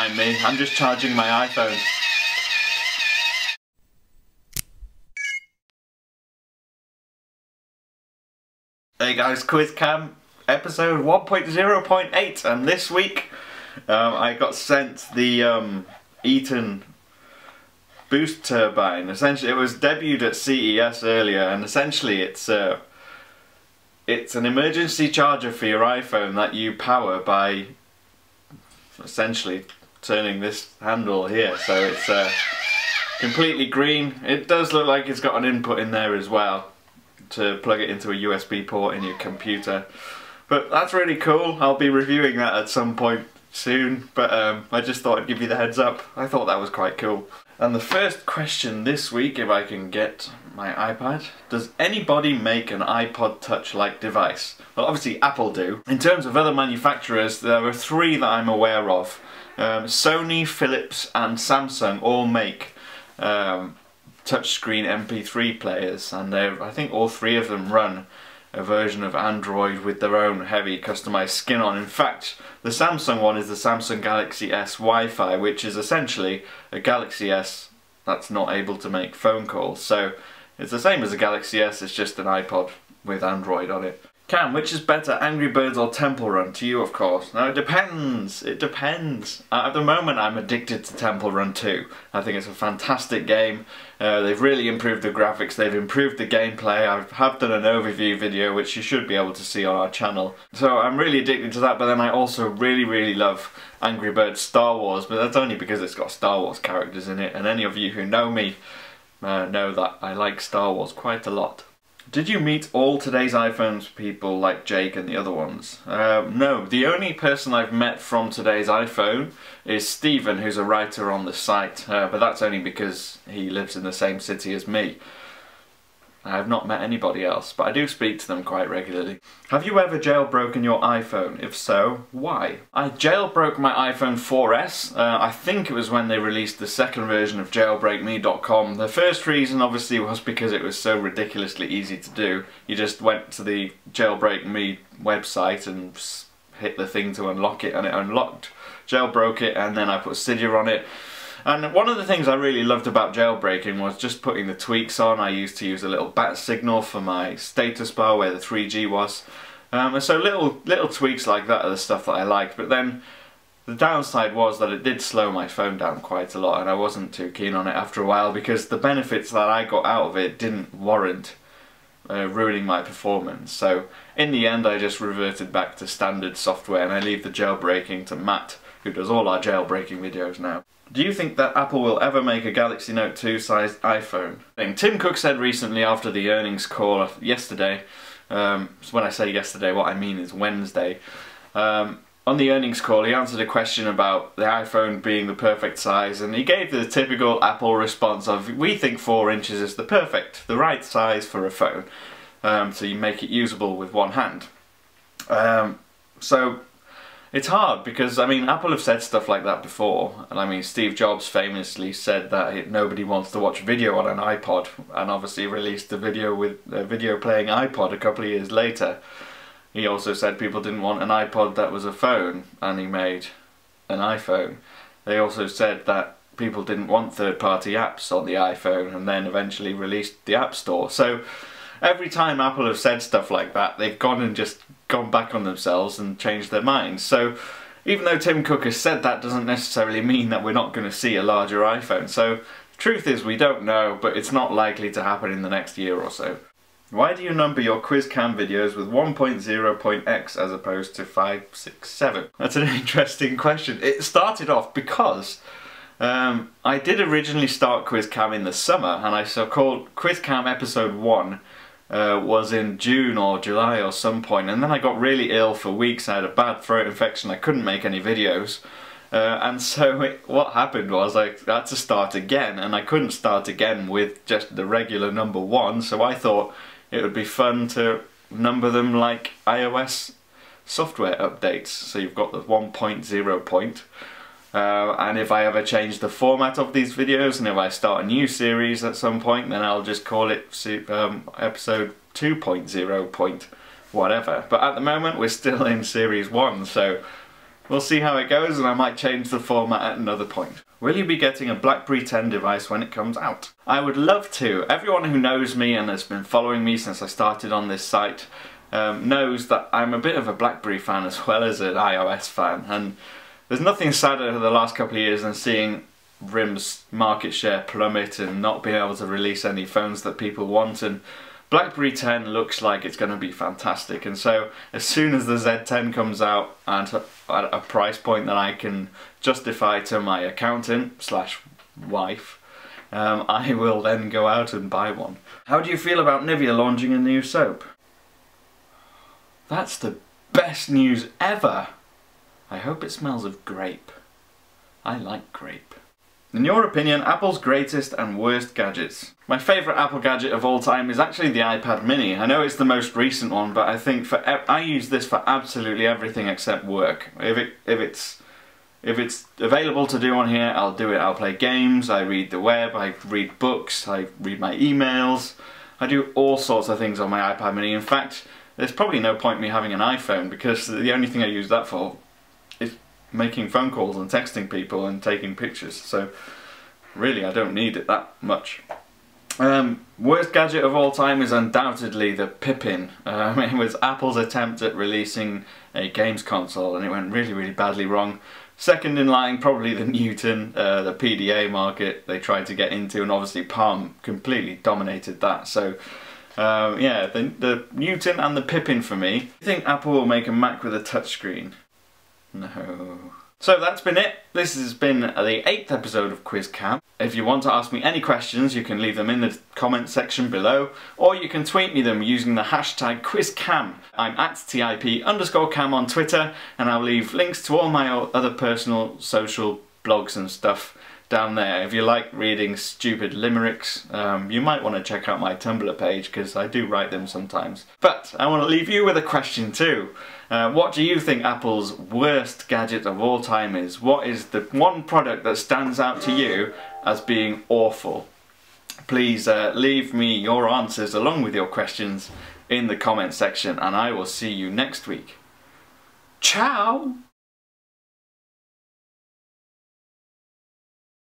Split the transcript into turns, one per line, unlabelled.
mind me, I'm just charging my iPhone. Hey guys, Quiz Cam episode 1.0.8, and this week I got sent the Eaton boost turbine. Essentially, it was debuted at CES earlier, and essentially it's an emergency charger for your iPhone that you power by essentially turning this handle here. So it's completely green. It does look like it's got an input in there as well to plug it into a USB port in your computer, but that's really cool. I'll be reviewing that at some point soon, but I just thought I'd give you the heads up. I thought that was quite cool. And the first question this week, if I can get my iPad: does anybody make an iPod Touch-like device? Well, obviously Apple do. In terms of other manufacturers, there are three that I'm aware of. Sony, Philips and Samsung all make touchscreen MP3 players, and I think all three of them run a version of Android with their own heavy customized skin on. In fact, the Samsung one is the Samsung Galaxy S Wi-Fi, which is essentially a Galaxy S that's not able to make phone calls. So it's the same as a Galaxy S, it's just an iPod with Android on it. Cam, which is better, Angry Birds or Temple Run? To you, of course. Now, it depends. It depends. At the moment, I'm addicted to Temple Run 2. I think it's a fantastic game. They've really improved the graphics. They've improved the gameplay. I have done an overview video, which you should be able to see on our channel. So I'm really addicted to that, but then I also really love Angry Birds Star Wars, but that's only because it's got Star Wars characters in it, and any of you who know me know that I like Star Wars quite a lot. Did you meet all today's iPhones people like Jake and the other ones? No, the only person I've met from today's iPhone is Stephen, who's a writer on the site, but that's only because he lives in the same city as me. I have not met anybody else, but I do speak to them quite regularly. Have you ever jailbroken your iPhone? If so, why? I jailbroke my iPhone 4S. I think it was when they released the second version of jailbreakme.com. The first reason obviously was because it was so ridiculously easy to do. You just went to the Jailbreak Me website and hit the thing to unlock it, and it unlocked, jailbroke it, and then I put Cydia on it. And one of the things I really loved about jailbreaking was just putting the tweaks on. I used to use a little bat signal for my status bar where the 3G was. So little tweaks like that are the stuff that I liked. But then the downside was that it did slow my phone down quite a lot, and I wasn't too keen on it after a while because the benefits that I got out of it didn't warrant ruining my performance. So in the end I just reverted back to standard software, and I leave the jailbreaking to Matt, who does all our jailbreaking videos now. Do you think that Apple will ever make a Galaxy Note 2 sized iPhone? Tim Cook said recently after the earnings call yesterday, so when I say yesterday what I mean is Wednesday, on the earnings call he answered a question about the iPhone being the perfect size, and he gave the typical Apple response of, we think 4 inches is the right size for a phone, so you make it usable with one hand. So it's hard because, I mean, Apple have said stuff like that before, and I mean, Steve Jobs famously said that nobody wants to watch video on an iPod, and obviously released a video with a video playing iPod a couple of years later. He also said people didn't want an iPod that was a phone, and he made an iPhone. They also said that people didn't want third-party apps on the iPhone, and then eventually released the App Store. So every time Apple have said stuff like that, they've gone back on themselves and changed their minds. So even though Tim Cook has said that, doesn't necessarily mean that we're not going to see a larger iPhone. So the truth is we don't know, but it's not likely to happen in the next year or so. Why do you number your quiz cam videos with 1.0.x as opposed to 5, 6, 7? That's an interesting question. It started off because I did originally start quiz cam in the summer, and I called quiz cam episode 1 was in June or July or some point, and then I got really ill for weeks. I had a bad throat infection, I couldn't make any videos, and so what happened was I had to start again, and I couldn't start again with just the regular number 1, so I thought it would be fun to number them like iOS software updates. So you've got the 1.0 point, and if I ever change the format of these videos, and if I start a new series at some point, then I'll just call it episode 2.0 point whatever. But at the moment we're still in series 1, so We'll see how it goes, and I might change the format at another point. Will you be getting a BlackBerry 10 device when it comes out? I would love to. Everyone who knows me and has been following me since I started on this site knows that I'm a bit of a BlackBerry fan as well as an iOS fan, and there's nothing sadder over the last couple of years than seeing RIM's market share plummet and not being able to release any phones that people want, and BlackBerry 10 looks like it's going to be fantastic. And so as soon as the Z10 comes out at a price point that I can justify to my accountant slash wife, I will then go out and buy one. How do you feel about Nivea launching a new soap? That's the best news ever! I hope it smells of grape. I like grape. In your opinion, Apple's greatest and worst gadgets? My favourite Apple gadget of all time is actually the iPad mini. I know it's the most recent one, but I think I use this for absolutely everything except work. If it's available to do on here, I'll do it. I'll play games, I read the web, I read books, I read my emails. I do all sorts of things on my iPad mini. In fact, there's probably no point me having an iPhone, because the only thing I use that for is making phone calls and texting people and taking pictures. So really I don't need it that much. Worst gadget of all time is undoubtedly the Pippin. It was Apple's attempt at releasing a games console and it went really badly wrong. Second in line, probably the Newton, the PDA market they tried to get into, and obviously Palm completely dominated that. So yeah, the Newton and the Pippin for me. Do you think Apple will make a Mac with a touchscreen? No. So that's been it. This has been the 8th episode of Quiz Cam. If you want to ask me any questions, you can leave them in the comment section below, or you can tweet me them using the hashtag QuizCam. I'm at @TIP_cam on Twitter, and I'll leave links to all my other personal social blogs and stuff down there. If you like reading stupid limericks, you might want to check out my Tumblr page, because I do write them sometimes. But I want to leave you with a question too. What do you think Apple's worst gadget of all time is? What is the one product that stands out to you as being awful? Please leave me your answers along with your questions in the comment section, and I will see you next week. Ciao!